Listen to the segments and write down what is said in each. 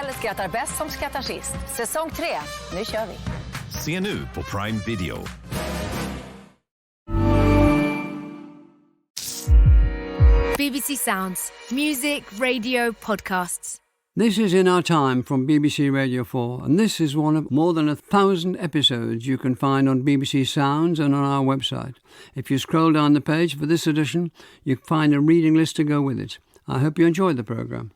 Eller skrattar bäst som skrattar sist. Säsong 3, nu kör vi. Se nu på Prime Video. BBC Sounds. Music, radio, podcasts. This is In Our Time from BBC Radio 4, and this is one of more than 1,000 episodes you can find on BBC Sounds and on our website. If you scroll down the page for this edition, you find a reading list to go with it. I hope you enjoyed the programme.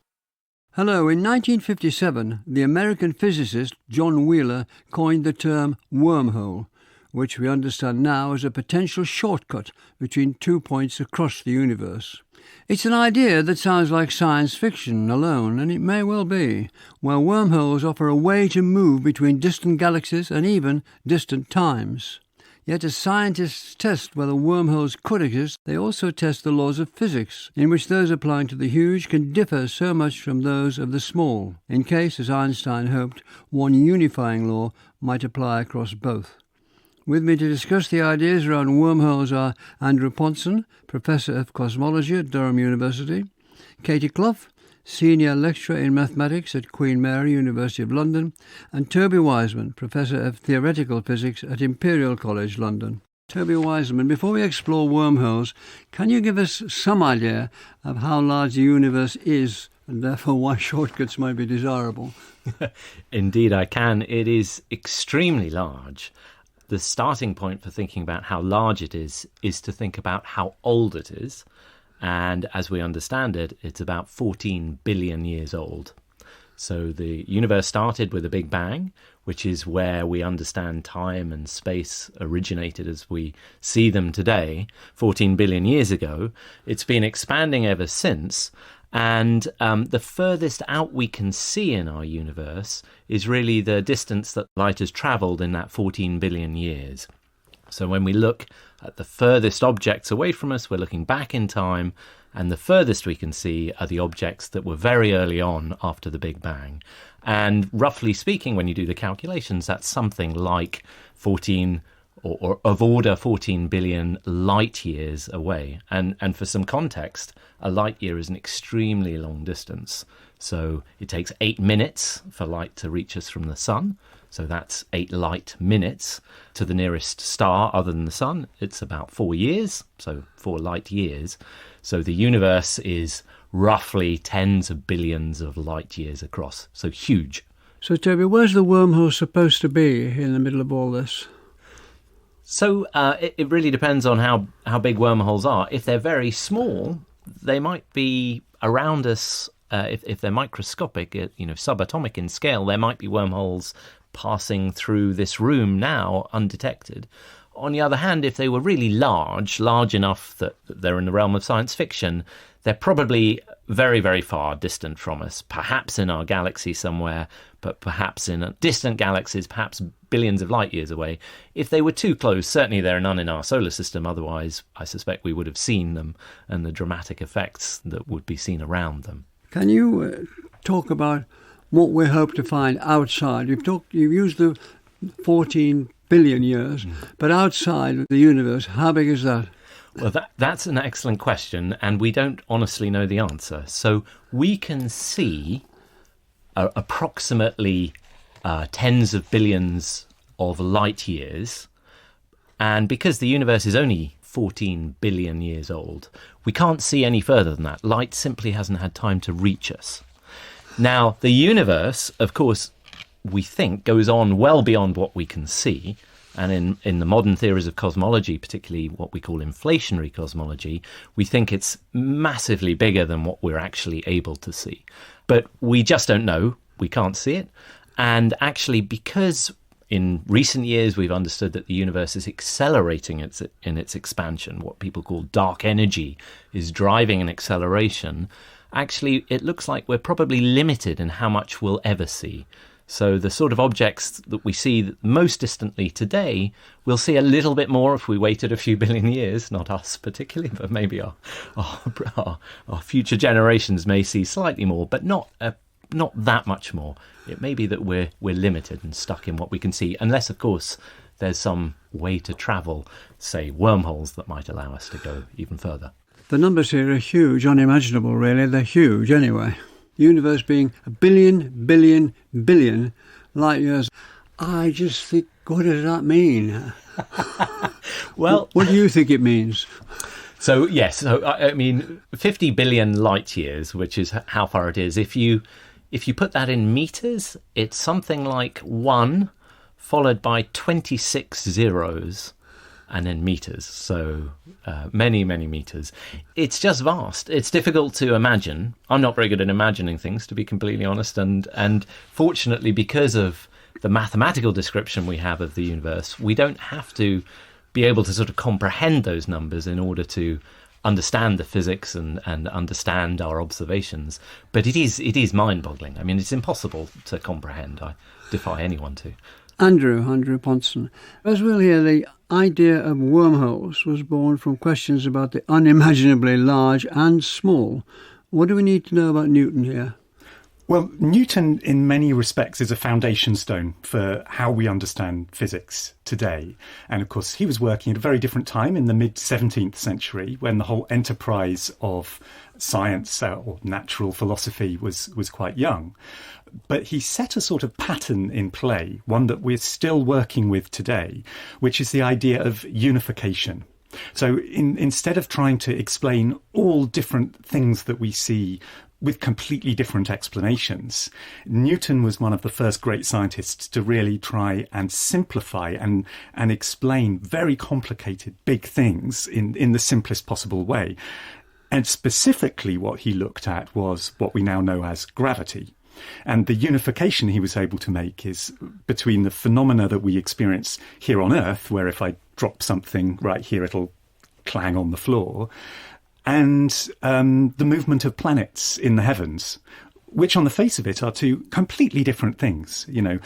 Hello, in 1957, the American physicist John Wheeler coined the term wormhole, which we understand now as a potential shortcut between 2 points across the universe. It's an idea that sounds like science fiction alone, and it may well be, where wormholes offer a way to move between distant galaxies and even distant times. Yet as scientists test whether wormholes could exist, they also test the laws of physics, in which those applying to the huge can differ so much from those of the small, in case, as Einstein hoped, one unifying law might apply across both. With me to discuss the ideas around wormholes are Andrew Ponson, Professor of Cosmology at Durham University, Katie Clough, Senior Lecturer in Mathematics at Queen Mary, University of London, and Toby Wiseman, Professor of Theoretical Physics at Imperial College, London. Toby Wiseman, before we explore wormholes, can you give us some idea of how large the universe is, and therefore why shortcuts might be desirable? Indeed I can. It is extremely large. The starting point for thinking about how large it is to think about how old it is. And as we understand it, it's about 14 billion years old. So the universe started with a Big Bang, which is where we understand time and space originated as we see them today, 14 billion years ago. It's been expanding ever since. And the furthest out we can see in our universe is really the distance that light has travelled in that 14 billion years. So when we look at the furthest objects away from us, we're looking back in time, and the furthest we can see are the objects that were very early on after the Big Bang. And roughly speaking, when you do the calculations, that's something like 14 or of order 14 billion light years away. And for some context, a light year is an extremely long distance. So it takes 8 minutes for light to reach us from the sun. So that's 8 light minutes. To the nearest star other than the sun, it's about 4 years, so 4 light years. So the universe is roughly tens of billions of light years across. So huge. So Toby, where's the wormhole supposed to be in the middle of all this? So it really depends on how big wormholes are. If they're very small, they might be around us. If they're microscopic, subatomic in scale, there might be wormholes passing through this room now undetected. On the other hand, if they were really large enough that they're in the realm of science fiction, they're probably very, very far distant from us, perhaps in our galaxy somewhere, but perhaps in distant galaxies, perhaps billions of light years away. If they were too close, certainly there are none in our solar system. Otherwise, I suspect we would have seen them and the dramatic effects that would be seen around them. Can you talk about what we hope to find outside? You've used the 14 billion years, but outside of the universe, how big is that? Well, that's an excellent question, and we don't honestly know the answer. So we can see approximately tens of billions of light years, and because the universe is only 14 billion years old, we can't see any further than that. Light simply hasn't had time to reach us. Now, the universe, of course, we think goes on well beyond what we can see. And in the modern theories of cosmology, particularly what we call inflationary cosmology, we think it's massively bigger than what we're actually able to see. But we just don't know. We can't see it. And actually, because in recent years we've understood that the universe is accelerating in its expansion, what people call dark energy is driving an acceleration, actually it looks like we're probably limited in how much we'll ever see. So the sort of objects that we see most distantly today, we'll see a little bit more if we waited a few billion years, not us particularly, but maybe our future generations may see slightly more, but not that much more. It may be that we're limited and stuck in what we can see, unless, of course, there's some way to travel, say, wormholes that might allow us to go even further. The numbers here are huge, unimaginable really. They're huge anyway. the universe being a billion light years. I just think, what does that mean? Well, what do you think it means? So, yes, I mean, 50 billion light years, which is how far it is. If you put that in meters, it's something like 1 followed by 26 zeros and then meters. So many, many meters. It's just vast. It's difficult to imagine. I'm not very good at imagining things, to be completely honest. And fortunately, because of the mathematical description we have of the universe, we don't have to be able to sort of comprehend those numbers in order to understand the physics and understand our observations. But it is mind-boggling. I mean, it's impossible to comprehend. I defy anyone to. Andrew Ponson. As we'll hear, the idea of wormholes was born from questions about the unimaginably large and small. What do we need to know about Newton here? Well, Newton, in many respects, is a foundation stone for how we understand physics today. And of course, he was working at a very different time in the mid-17th century when the whole enterprise of science or natural philosophy was quite young. But he set a sort of pattern in play, one that we're still working with today, which is the idea of unification. So instead of trying to explain all different things that we see with completely different explanations, Newton was one of the first great scientists to really try and simplify and explain very complicated big things in the simplest possible way. And specifically what he looked at was what we now know as gravity. And the unification he was able to make is between the phenomena that we experience here on Earth, where if I drop something right here, it'll clang on the floor, and the movement of planets in the heavens, which on the face of it are two completely different things. You know,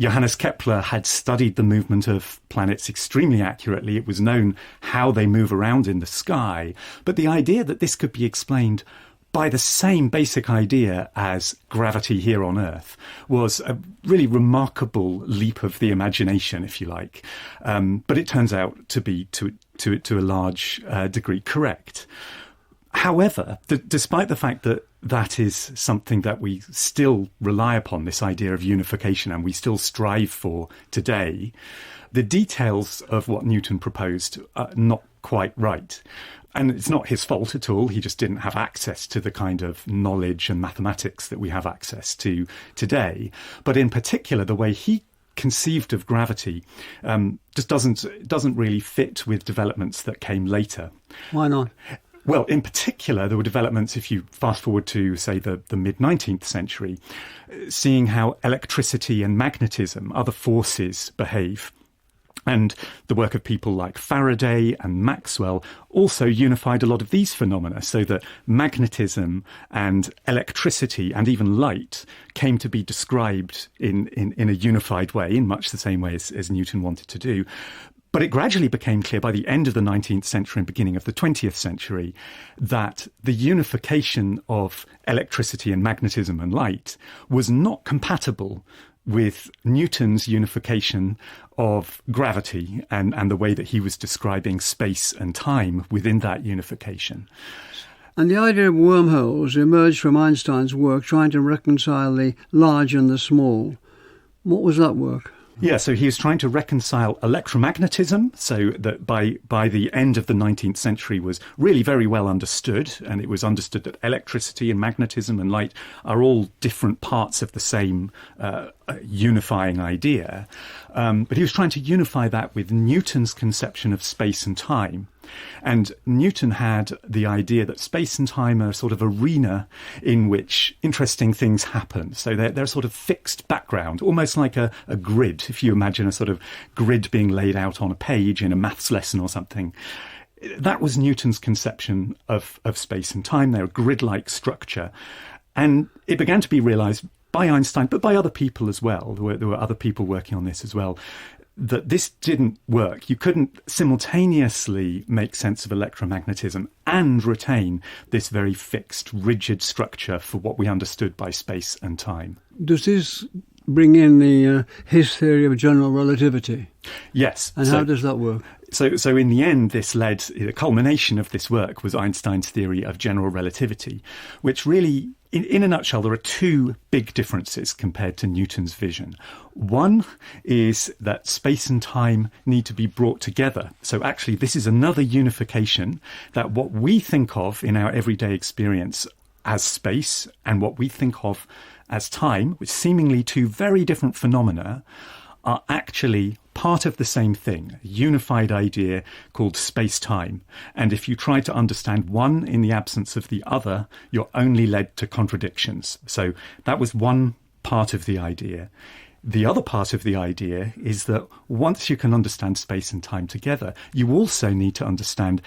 Johannes Kepler had studied the movement of planets extremely accurately. It was known how they move around in the sky. But the idea that this could be explained by the same basic idea as gravity here on Earth was a really remarkable leap of the imagination, if you like. But it turns out to be, to a large degree, correct. However, despite the fact that that is something that we still rely upon, this idea of unification, and we still strive for today, the details of what Newton proposed are not quite right. And it's not his fault at all. He just didn't have access to the kind of knowledge and mathematics that we have access to today. But in particular, the way he conceived of gravity just doesn't really fit with developments that came later. Why not? Well, in particular, there were developments, if you fast forward to, say, the mid-19th century, seeing how electricity and magnetism, other forces, behave. And the work of people like Faraday and Maxwell also unified a lot of these phenomena, so that magnetism and electricity and even light came to be described in a unified way, in much the same way as Newton wanted to do. But it gradually became clear by the end of the 19th century and beginning of the 20th century that the unification of electricity and magnetism and light was not compatible with Newton's unification of gravity and the way that he was describing space and time within that unification. And the idea of wormholes emerged from Einstein's work trying to reconcile the large and the small. What was that work? Yeah, so he was trying to reconcile electromagnetism, so that by the end of the 19th century was really very well understood, and it was understood that electricity and magnetism and light are all different parts of the same unifying idea. But he was trying to unify that with Newton's conception of space and time. And Newton had the idea that space and time are sort of arena in which interesting things happen. So they're sort of fixed background, almost like a grid. If you imagine a sort of grid being laid out on a page in a maths lesson or something. That was Newton's conception of space and time. They're a grid-like structure. And it began to be realised by Einstein, but by other people as well. There were other people working on this as well, that this didn't work. You couldn't simultaneously make sense of electromagnetism and retain this very fixed, rigid structure for what we understood by space and time. Does this bring in his theory of general relativity? Yes. And how does that work? So in the end, the culmination of this work was Einstein's theory of general relativity, which really In a nutshell, there are two big differences compared to Newton's vision. One is that space and time need to be brought together. So actually, this is another unification, that what we think of in our everyday experience as space and what we think of as time, which seemingly two very different phenomena, are actually part of the same thing, a unified idea called space-time. And if you try to understand one in the absence of the other, you're only led to contradictions. So that was one part of the idea. The other part of the idea is that once you can understand space and time together, you also need to understand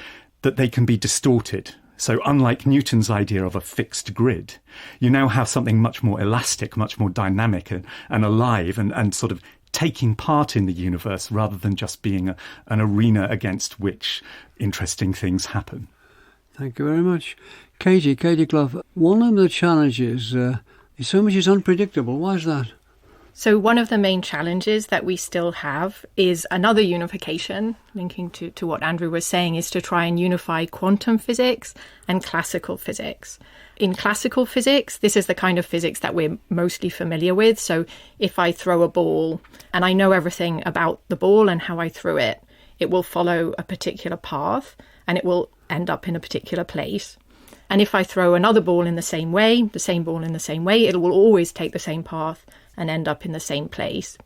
that they can be distorted. So unlike Newton's idea of a fixed grid, you now have something much more elastic, much more dynamic and alive and sort of taking part in the universe rather than just being an arena against which interesting things happen. Thank you very much. Katie Clough, one of the challenges is so much is unpredictable. Why is that? So one of the main challenges that we still have is another unification, linking to what Andrew was saying, is to try and unify quantum physics and classical physics. In classical physics, this is the kind of physics that we're mostly familiar with. So if I throw a ball and I know everything about the ball and how I threw it, it will follow a particular path and it will end up in a particular place. And if I throw another ball in the same way, the same ball in the same way, it will always take the same path and end up in the same place.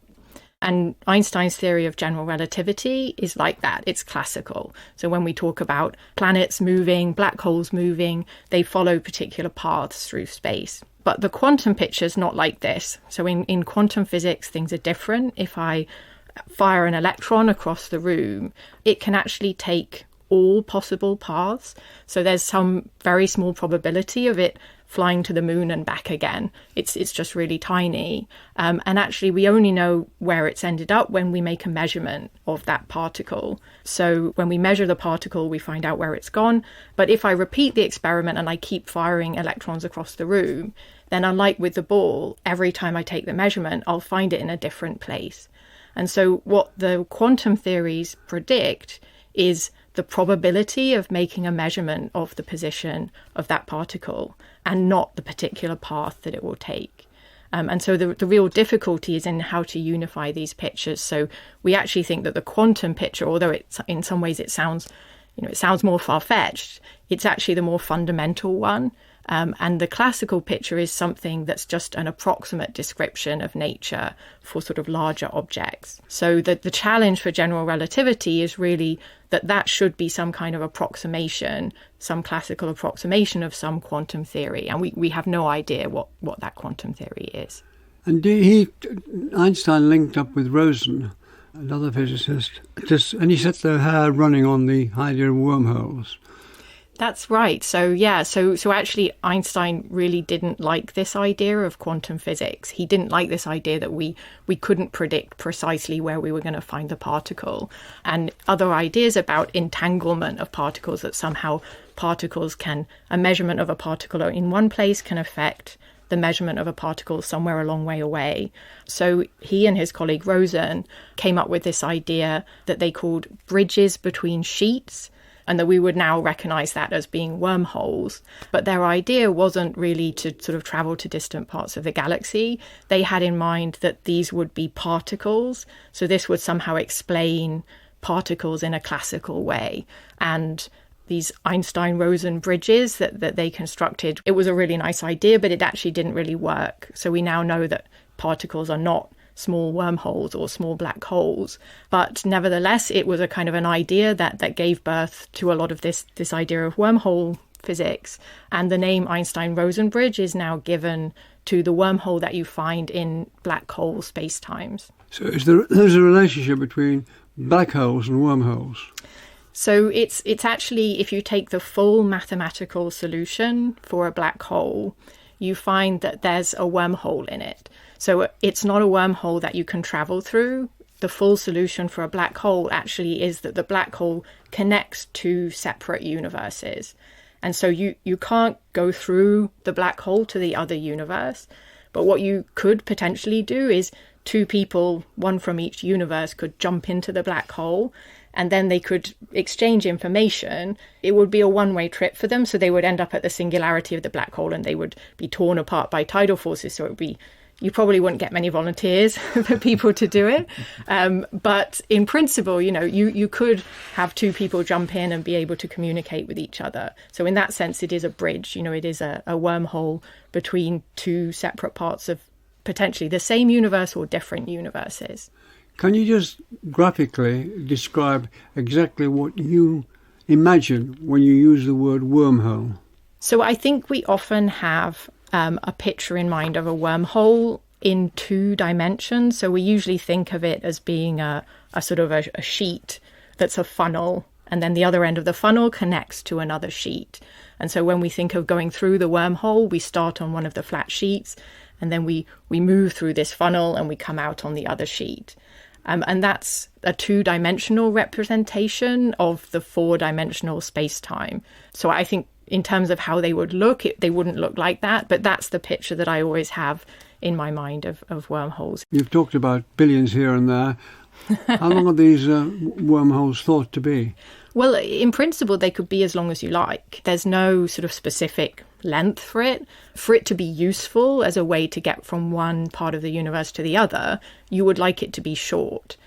And Einstein's theory of general relativity is like that. It's classical. So when we talk about planets moving, black holes moving, they follow particular paths through space. But the quantum picture is not like this. So in quantum physics, things are different. If I fire an electron across the room, it can actually take all possible paths. So there's some very small probability of it flying to the moon and back again. It's just really tiny. And actually, we only know where it's ended up when we make a measurement of that particle. So when we measure the particle, we find out where it's gone. But if I repeat the experiment and I keep firing electrons across the room, then unlike with the ball, every time I take the measurement, I'll find it in a different place. And so what the quantum theories predict is the probability of making a measurement of the position of that particle and not the particular path that it will take. And so the real difficulty is in how to unify these pictures. So we actually think that the quantum picture, although it's in some ways it sounds more far-fetched, it's actually the more fundamental one. And the classical picture is something that's just an approximate description of nature for sort of larger objects. So the challenge for general relativity is really that should be some kind of approximation, some classical approximation of some quantum theory. And we have no idea what that quantum theory is. And Einstein linked up with Rosen, another physicist, and he set their hair running on the idea of wormholes. That's right. So actually Einstein really didn't like this idea of quantum physics. He didn't like this idea that we couldn't predict precisely where we were going to find the particle, and other ideas about entanglement of particles, that somehow a measurement of a particle in one place can affect the measurement of a particle somewhere a long way away. So he and his colleague Rosen came up with this idea that they called bridges between sheets, and that we would now recognise that as being wormholes. But their idea wasn't really to sort of travel to distant parts of the galaxy. They had in mind that these would be particles, so this would somehow explain particles in a classical way. And these Einstein-Rosen bridges that they constructed, it was a really nice idea, but it actually didn't really work. So we now know that particles are not small wormholes or small black holes. But nevertheless, it was a kind of an idea that gave birth to a lot of this idea of wormhole physics. And the name Einstein-Rosen bridge is now given to the wormhole that you find in black hole spacetimes. So there's a relationship between black holes and wormholes? So it's actually, if you take the full mathematical solution for a black hole, you find that there's a wormhole in it. So it's not a wormhole that you can travel through. The full solution for a black hole actually is that the black hole connects two separate universes. And so you can't go through the black hole to the other universe. But what you could potentially do is two people, one from each universe, could jump into the black hole and then they could exchange information, it would be a one-way trip for them. So they would end up at the singularity of the black hole and they would be torn apart by tidal forces. So it would be, you probably wouldn't get many volunteers for people to do it. But in principle, you could have two people jump in and be able to communicate with each other. So in that sense, it is a bridge. It is a wormhole between two separate parts of potentially the same universe or different universes. Can you just graphically describe exactly what you imagine when you use the word wormhole? So I think we often have a picture in mind of a wormhole in two dimensions. So we usually think of it as being a sort of a sheet that's a funnel, and then the other end of the funnel connects to another sheet. And so when we think of going through the wormhole, we start on one of the flat sheets, and then we move through this funnel and we come out on the other sheet. And that's a two-dimensional representation of the four-dimensional space-time. So I think in terms of how they would look, they wouldn't look like that. But that's the picture that I always have in my mind of wormholes. You've talked about billions here and there. How long are these wormholes thought to be? Well, in principle, they could be as long as you like. There's no sort of specific length for it. For it to be useful as a way to get from one part of the universe to the other, you would like it to be short.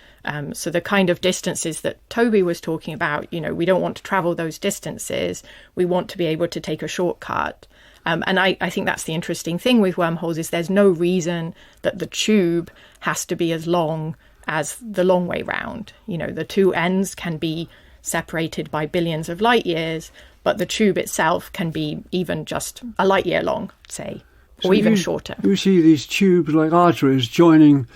So the kind of distances that Toby was talking about, we don't want to travel those distances. We want to be able to take a shortcut. And I think that's the interesting thing with wormholes is there's no reason that the tube has to be as long as the long way round. The two ends can be separated by billions of light years, but the tube itself can be even just a light year long, say, or even shorter. You see these tubes like arteries joining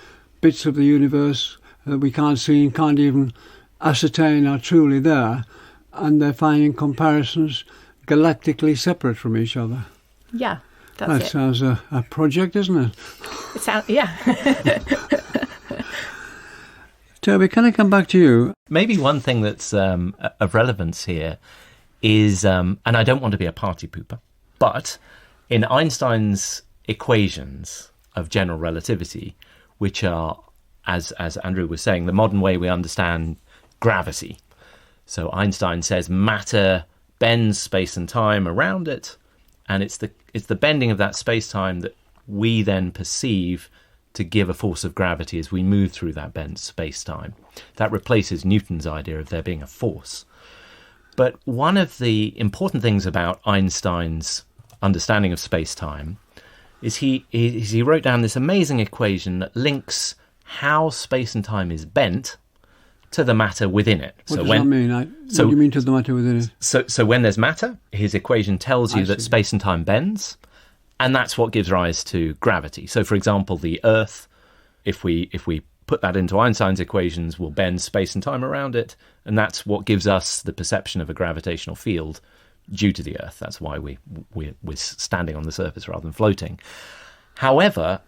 bits of the universe that we can't see and can't even ascertain are truly there, and they're finding comparisons galactically separate from each other. Yeah, that's it. That sounds a project, isn't it? It sounds, yeah. Toby, can I come back to you? Maybe one thing that's of relevance here is, and I don't want to be a party pooper, but in Einstein's equations of general relativity, which are, as Andrew was saying, the modern way we understand gravity. So Einstein says matter bends space and time around it, and it's the bending of that space-time that we then perceive to give a force of gravity as we move through that bent space-time. That replaces Newton's idea of there being a force. But one of the important things about Einstein's understanding of space-time is he wrote down this amazing equation that links how space and time is bent to the matter within it. What does that mean? What do you mean to the matter within it? So when there's matter, his equation tells you that space and time bends, and that's what gives rise to gravity. So, for example, the Earth, if we put that into Einstein's equations, will bend space and time around it, and that's what gives us the perception of a gravitational field due to the Earth. That's why we're standing on the surface rather than floating. However,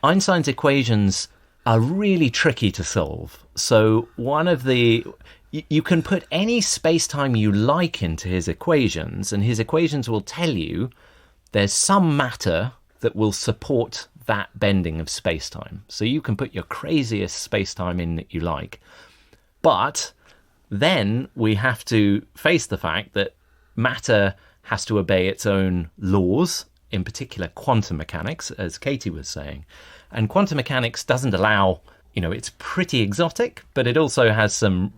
Einstein's equations are really tricky to solve. So you can put any space-time you like into his equations, and his equations will tell you there's some matter that will support that bending of space-time. So you can put your craziest space-time in that you like. But then we have to face the fact that matter has to obey its own laws, in particular quantum mechanics, as Katie was saying. And quantum mechanics doesn't allow, it's pretty exotic, but it also has some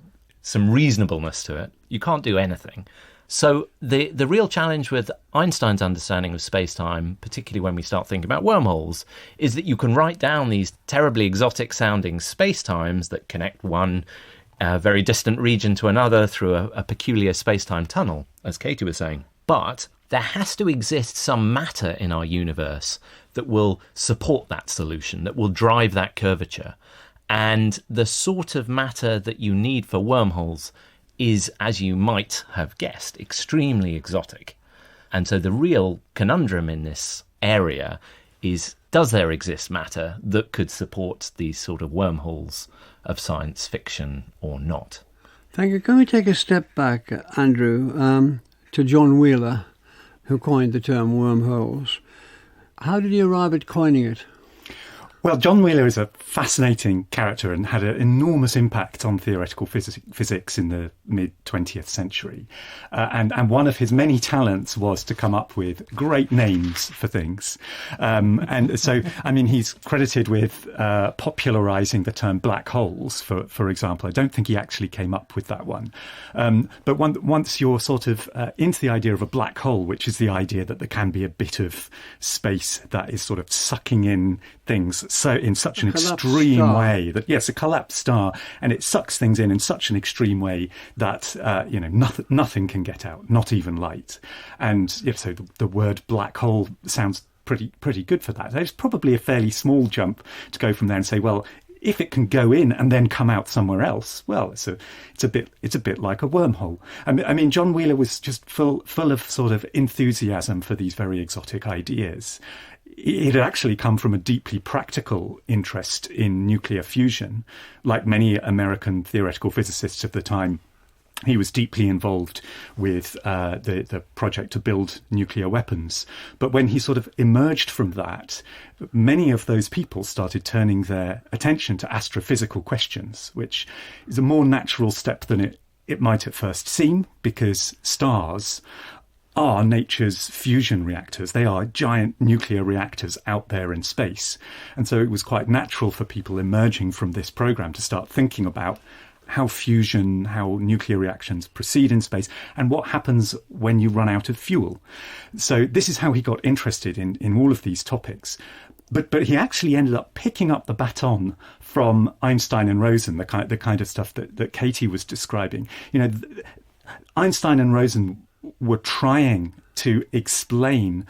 reasonableness to it. You can't do anything. So the real challenge with Einstein's understanding of space-time, particularly when we start thinking about wormholes, is that you can write down these terribly exotic-sounding space-times that connect one very distant region to another through a peculiar space-time tunnel, as Katie was saying. But there has to exist some matter in our universe that will support that solution, that will drive that curvature. And the sort of matter that you need for wormholes is, as you might have guessed, extremely exotic. And so the real conundrum in this area is, does there exist matter that could support these sort of wormholes of science fiction or not? Thank you. Can we take a step back, Andrew, to John Wheeler, who coined the term wormholes? How did he arrive at coining it? Well, John Wheeler is a fascinating character and had an enormous impact on theoretical physics in the mid-20th century. And one of his many talents was to come up with great names for things. And so, I mean, he's credited with popularising the term black holes, for example. I don't think he actually came up with that one. But once you're sort of into the idea of a black hole, which is the idea that there can be a bit of space that is sort of sucking in things so in such an extreme way that, yes, a collapsed star, and it sucks things in such an extreme way that, nothing can get out, not even light. And so the word black hole sounds pretty good for that. It's probably a fairly small jump to go from there and say, well, if it can go in and then come out somewhere else, well, it's a bit like a wormhole. I mean, John Wheeler was just full of sort of enthusiasm for these very exotic ideas. It had actually come from a deeply practical interest in nuclear fusion. Like many American theoretical physicists of the time, he was deeply involved with the project to build nuclear weapons. But when he sort of emerged from that, many of those people started turning their attention to astrophysical questions, which is a more natural step than it might at first seem, because stars are nature's fusion reactors. They are giant nuclear reactors out there in space. And so it was quite natural for people emerging from this program to start thinking about how nuclear reactions proceed in space, and what happens when you run out of fuel. So this is how he got interested in all of these topics. But he actually ended up picking up the baton from Einstein and Rosen, the kind of stuff that Katie was describing. Einstein and Rosen were trying to explain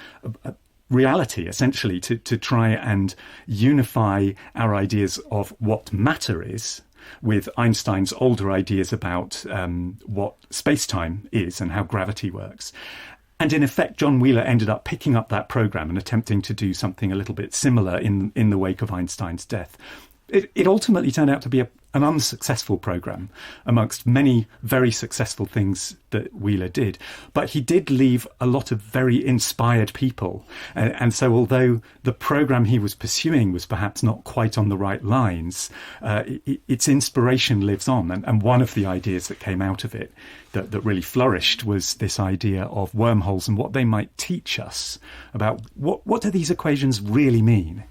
reality, essentially, to try and unify our ideas of what matter is with Einstein's older ideas about what space-time is and how gravity works. And in effect, John Wheeler ended up picking up that program and attempting to do something a little bit similar in the wake of Einstein's death. It ultimately turned out to be an unsuccessful program amongst many very successful things that Wheeler did. But he did leave a lot of very inspired people. And so although the program he was pursuing was perhaps not quite on the right lines, its inspiration lives on. And one of the ideas that came out of it that really flourished was this idea of wormholes and what they might teach us about what do these equations really mean.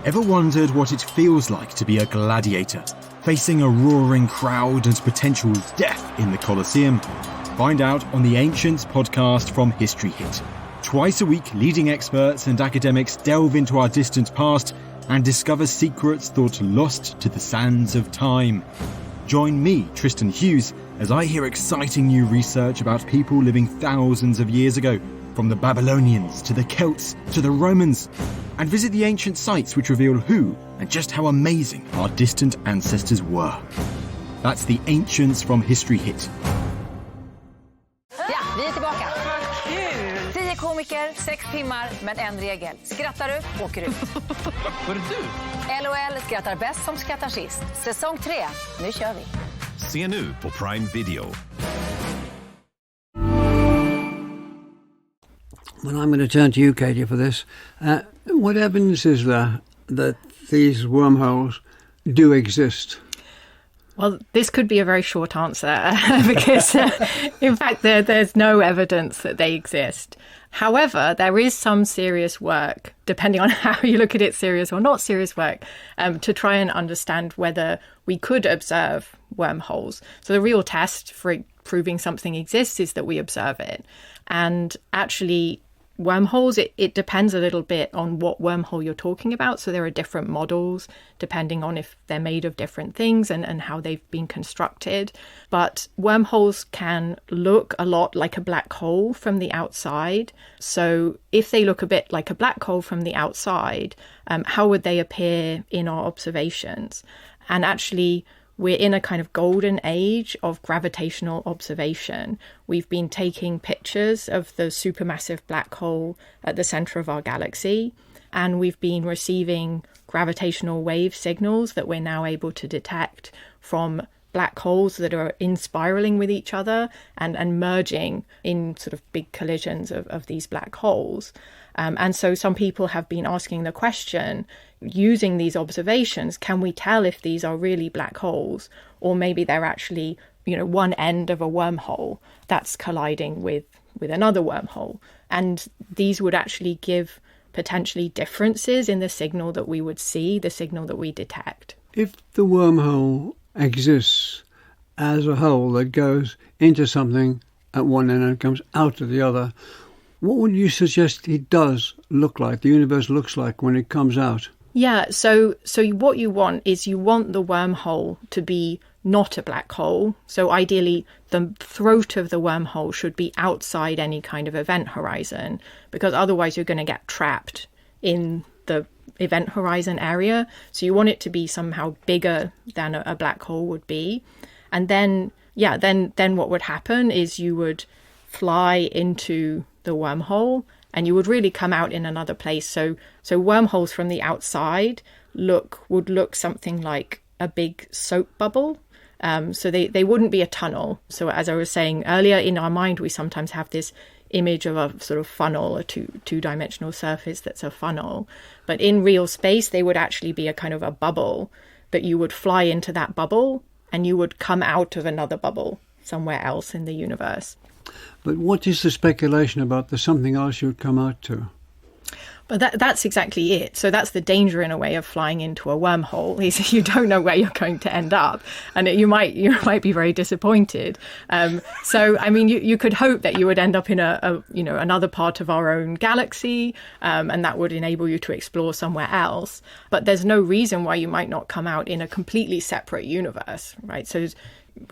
Ever wondered what it feels like to be a gladiator, facing a roaring crowd and potential death in the Colosseum? Find out on the Ancients podcast from History Hit. Twice a week, leading experts and academics delve into our distant past and discover secrets thought lost to the sands of time. Join me, Tristan Hughes, as I hear exciting new research about people living thousands of years ago, from the Babylonians to the Celts to the Romans, and visit the ancient sites which reveal who and just how amazing our distant ancestors were. That's the Ancients from History Hit. Ja, vi är tillbaka. 10 komiker, 6 timmar, men en regel. Skrattar du, åker ut. Var det du? LOL skrattar bäst som skrattar sist. Säsong 3, nu kör vi. Se nu på Prime Video. Well, I'm going to turn to you, Katie, for this. What evidence is there that these wormholes do exist? Well, this could be a very short answer because, in fact, there's no evidence that they exist. However, there is some serious work, depending on how you look at it, serious or not serious work, to try and understand whether we could observe wormholes. So the real test for proving something exists is that we observe it. And actually, wormholes, it depends a little bit on what wormhole you're talking about. So there are different models depending on if they're made of different things and how they've been constructed. But wormholes can look a lot like a black hole from the outside. So if they look a bit like a black hole from the outside, how would they appear in our observations? And actually, we're in a kind of golden age of gravitational observation. We've been taking pictures of the supermassive black hole at the center of our galaxy, and we've been receiving gravitational wave signals that we're now able to detect from black holes that are spiraling with each other and merging in sort of big collisions of these black holes. And so some people have been asking the question, using these observations, can we tell if these are really black holes, or maybe they're actually, one end of a wormhole that's colliding with another wormhole? And these would actually give potentially differences in the signal that we would see, the signal that we detect. If the wormhole exists as a hole that goes into something at one end and comes out at the other, what would you suggest it does look like, the universe looks like when it comes out? Yeah, so what you want is the wormhole to be not a black hole. So ideally, the throat of the wormhole should be outside any kind of event horizon, because otherwise you're going to get trapped in the event horizon area. So you want it to be somehow bigger than a black hole would be. And then what would happen is you would fly into the wormhole and you would really come out in another place. So wormholes from the outside would look something like a big soap bubble. So they wouldn't be a tunnel. So as I was saying earlier, in our mind, we sometimes have this image of a sort of funnel, a two-dimensional surface that's a funnel. But in real space, they would actually be a kind of a bubble that you would fly into that bubble and you would come out of another bubble somewhere else in the universe. But what is the speculation about the something else you'd come out to? But that's exactly it. So that's the danger, in a way, of flying into a wormhole, is you don't know where you're going to end up, and you might be very disappointed. So I mean, you could hope that you would end up in another part of our own galaxy, and that would enable you to explore somewhere else. But there's no reason why you might not come out in a completely separate universe, right? So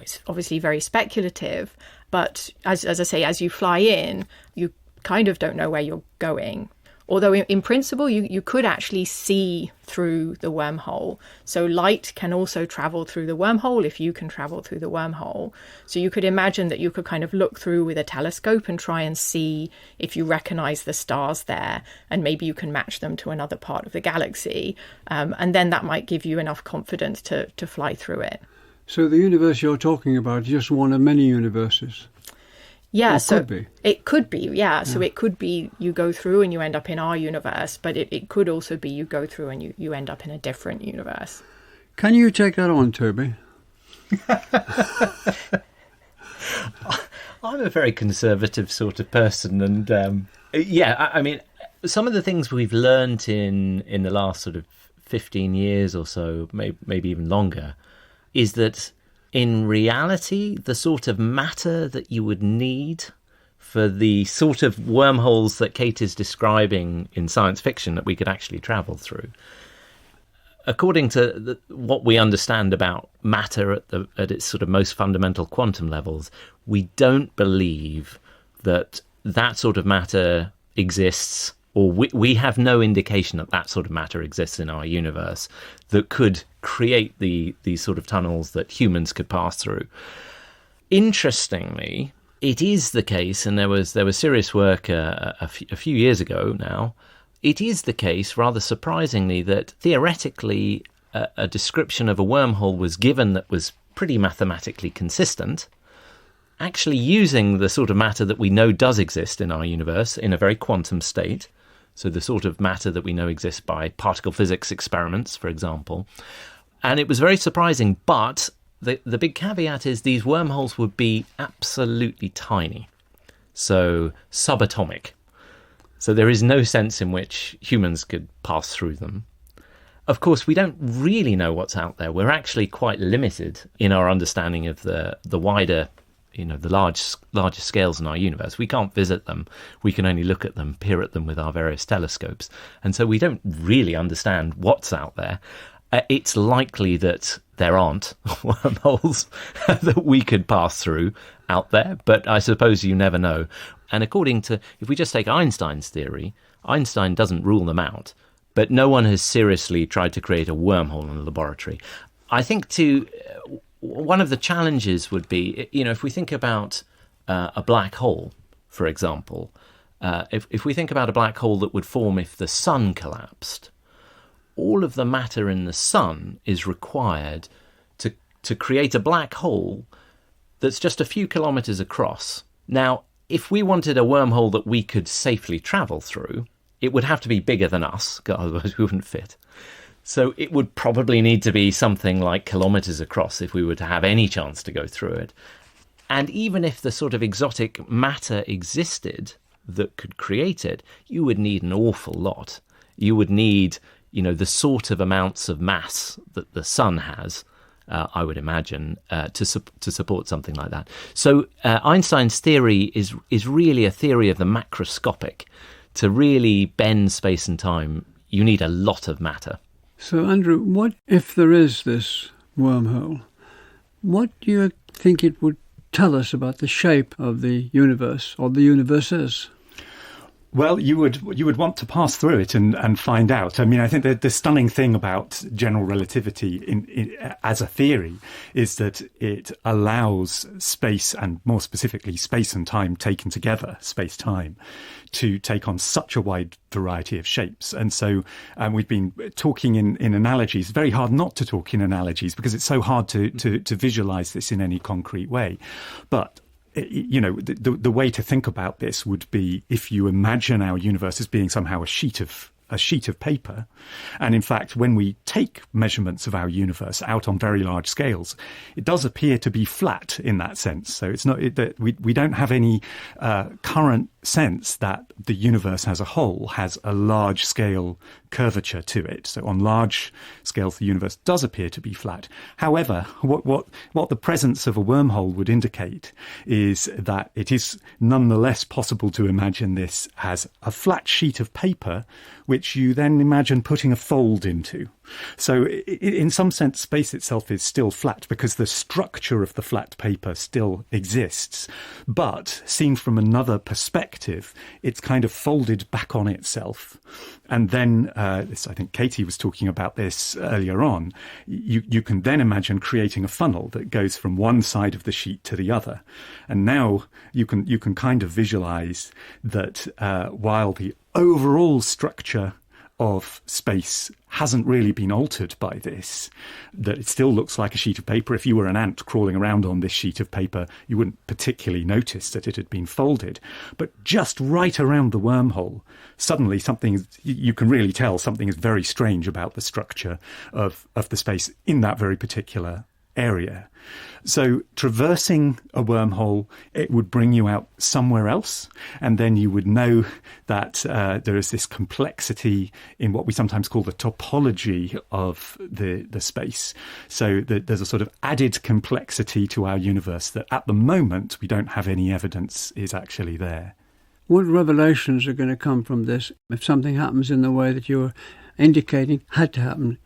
it's obviously very speculative, but as I say, as you fly in, you kind of don't know where you're going. Although in principle, you could actually see through the wormhole. So light can also travel through the wormhole if you can travel through the wormhole. So you could imagine that you could kind of look through with a telescope and try and see if you recognize the stars there, and maybe you can match them to another part of the galaxy. And then that might give you enough confidence to fly through it. So the universe you're talking about is just one of many universes? Yeah, so it could be, yeah. So it could be you go through and you end up in our universe, but it could also be you go through and you end up in a different universe. Can you take that on, Toby? I'm a very conservative sort of person, and I mean, some of the things we've learnt in the last sort of 15 years or so, maybe even longer, is that in reality, the sort of matter that you would need for the sort of wormholes that Kate is describing in science fiction that we could actually travel through, according to what we understand about matter at its sort of most fundamental quantum levels, we don't believe that sort of matter exists, or we have no indication that sort of matter exists in our universe that could create these sort of tunnels that humans could pass through. Interestingly, it is the case, and there was serious work a few years ago now, it is the case, rather surprisingly, that theoretically a description of a wormhole was given that was pretty mathematically consistent, actually using the sort of matter that we know does exist in our universe in a very quantum state. So the sort of matter that we know exists by particle physics experiments, for example. And it was very surprising, but the big caveat is these wormholes would be absolutely tiny, so subatomic. So there is no sense in which humans could pass through them. Of course, we don't really know what's out there. We're actually quite limited in our understanding of the wider, the larger scales in our universe. We can't visit them. We can only look at them, peer at them with our various telescopes. And so we don't really understand what's out there. It's likely that there aren't wormholes that we could pass through out there, but I suppose you never know. And if we just take Einstein's theory, Einstein doesn't rule them out, but no one has seriously tried to create a wormhole in a laboratory. I think one of the challenges would be, if we think about a black hole, for example, if we think about a black hole that would form if the sun collapsed, all of the matter in the sun is required to create a black hole that's just a few kilometres across. Now, if we wanted a wormhole that we could safely travel through, it would have to be bigger than us, otherwise we wouldn't fit. So it would probably need to be something like kilometres across if we were to have any chance to go through it. And even if the sort of exotic matter existed that could create it, you would need an awful lot. You would need, the sort of amounts of mass that the sun has, I would imagine, to support something like that. So Einstein's theory is really a theory of the macroscopic. To really bend space and time, you need a lot of matter. So, Andrew, what if there is this wormhole? What do you think it would tell us about the shape of the universe or the universes? Well, you would want to pass through it and find out. I mean, I think the stunning thing about general relativity in as a theory is that it allows space, and more specifically space and time taken together, space-time, to take on such a wide variety of shapes. And so we've been talking in analogies. Very hard not to talk in analogies because it's so hard to visualize this in any concrete way. But the way to think about this would be if you imagine our universe as being somehow a sheet of paper. And in fact, when we take measurements of our universe out on very large scales, it does appear to be flat in that sense. So it's not that we don't have any current sense that the universe as a whole has a large scale curvature to it. So on large scales, the universe does appear to be flat. However, what the presence of a wormhole would indicate is that it is nonetheless possible to imagine this as a flat sheet of paper, which you then imagine putting a fold into. So in some sense, space itself is still flat because the structure of the flat paper still exists. But seen from another perspective, it's kind of folded back on itself. And then, I think Katie was talking about this earlier on, you can then imagine creating a funnel that goes from one side of the sheet to the other. And now you can kind of visualize that while the overall structure of space hasn't really been altered by this, that it still looks like a sheet of paper. If you were an ant crawling around on this sheet of paper, you wouldn't particularly notice that it had been folded. But just right around the wormhole, suddenly you can really tell something is very strange about the structure of the space in that very particular area. So traversing a wormhole, it would bring you out somewhere else, and then you would know that there is this complexity in what we sometimes call the topology of the space. So there's a sort of added complexity to our universe that at the moment we don't have any evidence is actually there. What revelations are going to come from this if something happens in the way that you're indicating had to happen?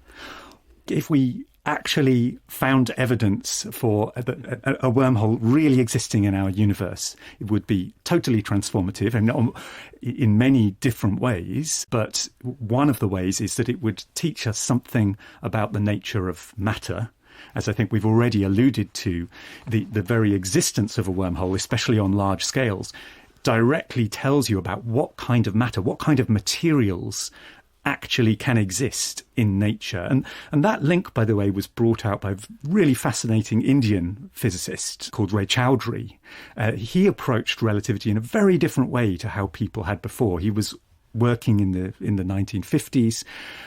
If we actually found evidence for a wormhole really existing in our universe, it would be totally transformative and in many different ways. But one of the ways is that it would teach us something about the nature of matter. As I think we've already alluded to, the very existence of a wormhole, especially on large scales, directly tells you about what kind of matter, what kind of materials actually can exist in nature. And that link, by the way, was brought out by a really fascinating Indian physicist called Ray Chowdhury. He approached relativity in a very different way to how people had before. He was working in the 1950s,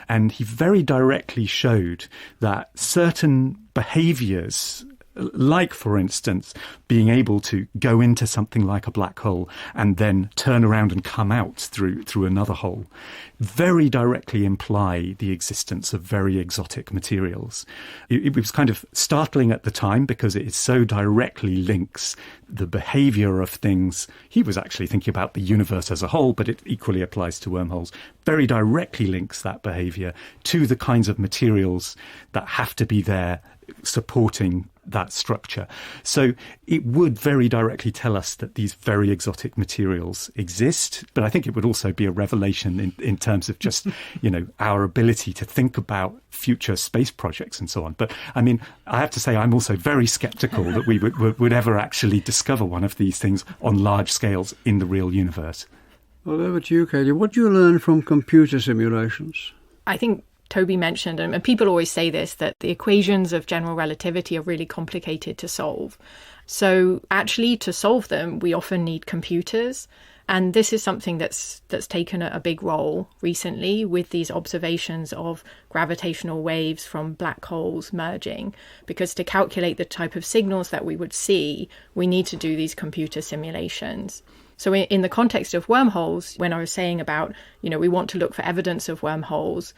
and he very directly showed that certain behaviours, like, for instance, being able to go into something like a black hole and then turn around and come out through another hole, very directly imply the existence of very exotic materials. It was kind of startling at the time because it so directly links the behaviour of things. He was actually thinking about the universe as a whole, but it equally applies to wormholes. Very directly links that behaviour to the kinds of materials that have to be there supporting that structure. So it would very directly tell us that these very exotic materials exist, but I think it would also be a revelation in terms of just, our ability to think about future space projects and so on. But I mean, I have to say, I'm also very sceptical that we would ever actually discover one of these things on large scales in the real universe. Well, over to you, Katie. What do you learn from computer simulations? I think Toby mentioned, and people always say this, that the equations of general relativity are really complicated to solve. So actually, to solve them, we often need computers. And this is something that's taken a big role recently with these observations of gravitational waves from black holes merging. Because to calculate the type of signals that we would see, we need to do these computer simulations. So in the context of wormholes, when I was saying about, we want to look for evidence of wormholes,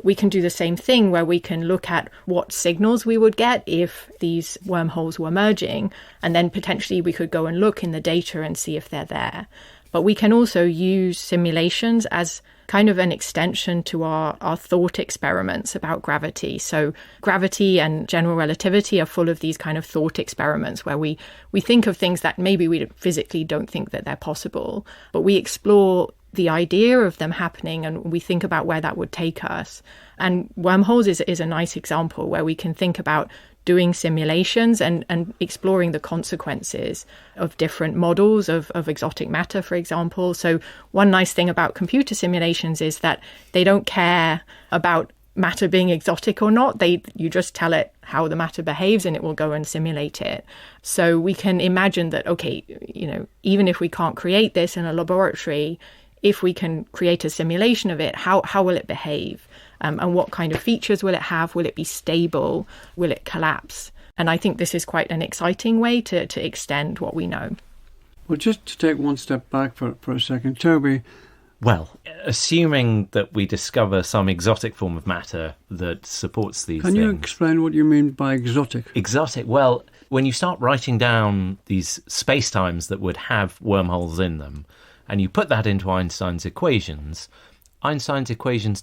we can do the same thing where we can look at what signals we would get if these wormholes were merging, and then potentially we could go and look in the data and see if they're there. But we can also use simulations as kind of an extension to our thought experiments about gravity. So gravity and general relativity are full of these kind of thought experiments where we think of things that maybe we physically don't think that they're possible, but we explore the idea of them happening and we think about where that would take us. And wormholes is a nice example where we can think about doing simulations and exploring the consequences of different models of exotic matter, for example. So one nice thing about computer simulations is that they don't care about matter being exotic or not. You just tell it how the matter behaves and it will go and simulate it. So we can imagine that, okay, even if we can't create this in a laboratory, if we can create a simulation of it, how will it behave? And what kind of features will it have? Will it be stable? Will it collapse? And I think this is quite an exciting way to extend what we know. Well, just to take one step back for a second, Toby. Well, assuming that we discover some exotic form of matter that supports these things. Can you explain what you mean by exotic? Exotic? Well, when you start writing down these spacetimes that would have wormholes in them, and you put that into Einstein's equations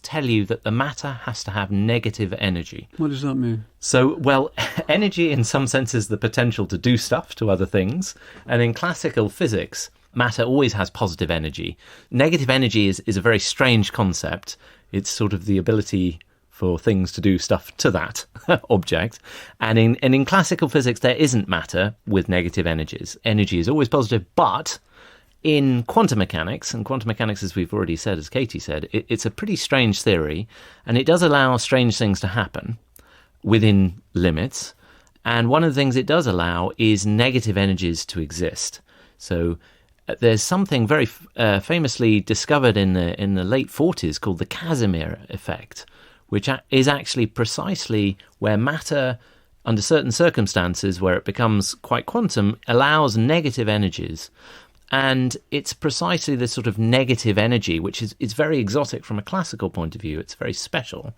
tell you that the matter has to have negative energy. What does that mean? So, well, energy in some sense is the potential to do stuff to other things. And in classical physics, matter always has positive energy. Negative energy is a very strange concept. It's sort of the ability for things to do stuff to that object. And in classical physics, there isn't matter with negative energies. Energy is always positive, but in quantum mechanics, and quantum mechanics, as we've already said, as Katie said, it's a pretty strange theory, and it does allow strange things to happen within limits. And one of the things it does allow is negative energies to exist. So there's something very famously discovered in the late 40s called the Casimir effect, which is actually precisely where matter, under certain circumstances where it becomes quite quantum, allows negative energies. And it's precisely this sort of negative energy, which is very exotic from a classical point of view. It's very special.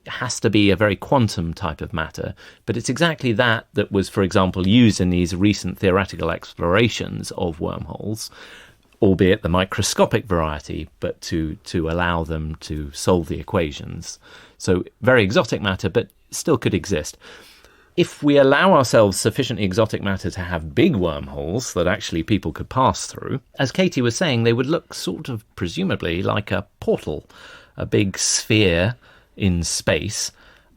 It has to be a very quantum type of matter. But it's exactly that was, for example, used in these recent theoretical explorations of wormholes, albeit the microscopic variety, but to allow them to solve the equations. So very exotic matter, but still could exist. If we allow ourselves sufficiently exotic matter to have big wormholes that actually people could pass through, as Katie was saying, they would look sort of presumably like a portal, a big sphere in space.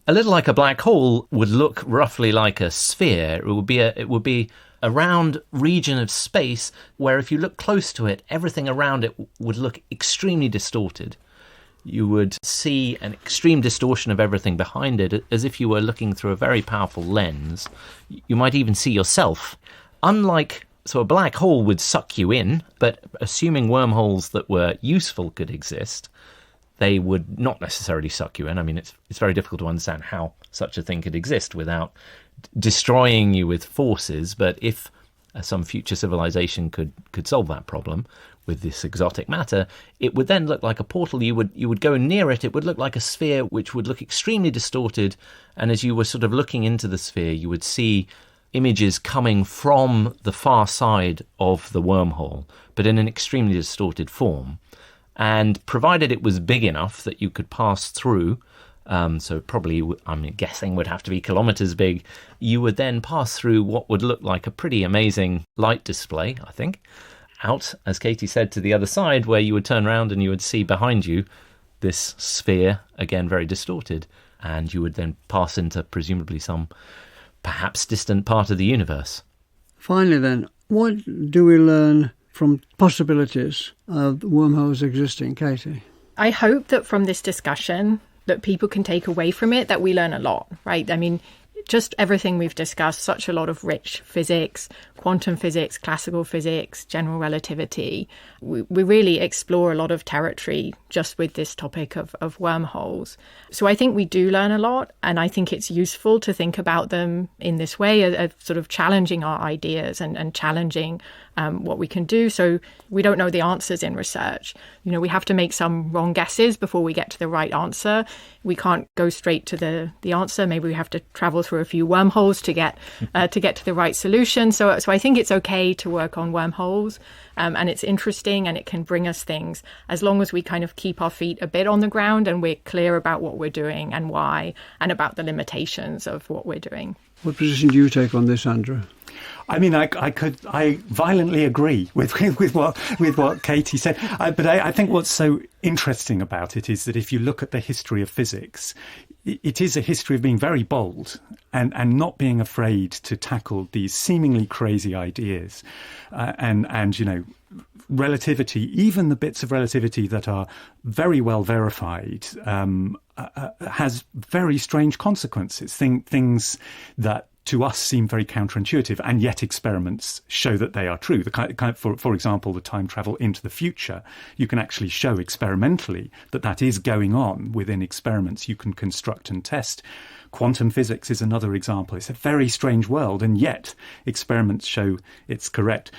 A little like a black hole would look roughly like a sphere. It would be a round region of space where if you look close to it, everything around it would look extremely distorted. You would see an extreme distortion of everything behind it, as if you were looking through a very powerful lens. You might even see yourself. So a black hole would suck you in, but assuming wormholes that were useful could exist, they would not necessarily suck you in. I mean, it's very difficult to understand how such a thing could exist without destroying you with forces, but if some future civilization could solve that problem with this exotic matter, it would then look like a portal. You would go near it, it would look like a sphere which would look extremely distorted, and as you were sort of looking into the sphere, you would see images coming from the far side of the wormhole, but in an extremely distorted form. And provided it was big enough that you could pass through, so probably, I'm guessing, would have to be kilometres big, you would then pass through what would look like a pretty amazing light display, I think, out, as Katie said, to the other side, where you would turn around and you would see behind you this sphere, again very distorted, and you would then pass into presumably some perhaps distant part of the universe. Finally then, what do we learn from possibilities of wormholes existing, Katie? I hope that from this discussion that people can take away from it that we learn a lot, right? I mean, just everything we've discussed, such a lot of rich physics, quantum physics, classical physics, general relativity. We really explore a lot of territory just with this topic of wormholes. So I think we do learn a lot, and I think it's useful to think about them in this way, of sort of challenging our ideas and challenging what we can do. So we don't know the answers in research. We have to make some wrong guesses before we get to the right answer. We can't go straight to the answer. Maybe we have to travel through a few wormholes to get to the right solution. So I think it's okay to work on wormholes, and it's interesting and it can bring us things as long as we kind of keep our feet a bit on the ground and we're clear about what we're doing and why, and about the limitations of what we're doing. What position do you take on this, Andrew? I mean, I violently agree with what Katie said. But I think what's so interesting about it is that if you look at the history of physics, it is a history of being very bold and not being afraid to tackle these seemingly crazy ideas. And relativity, even the bits of relativity that are very well verified, has very strange consequences. Things that to us seem very counterintuitive, and yet experiments show that they are true. For example, the time travel into the future, you can actually show experimentally that is going on within experiments you can construct and test. Quantum physics is another example. It's a very strange world, and yet experiments show it's correct.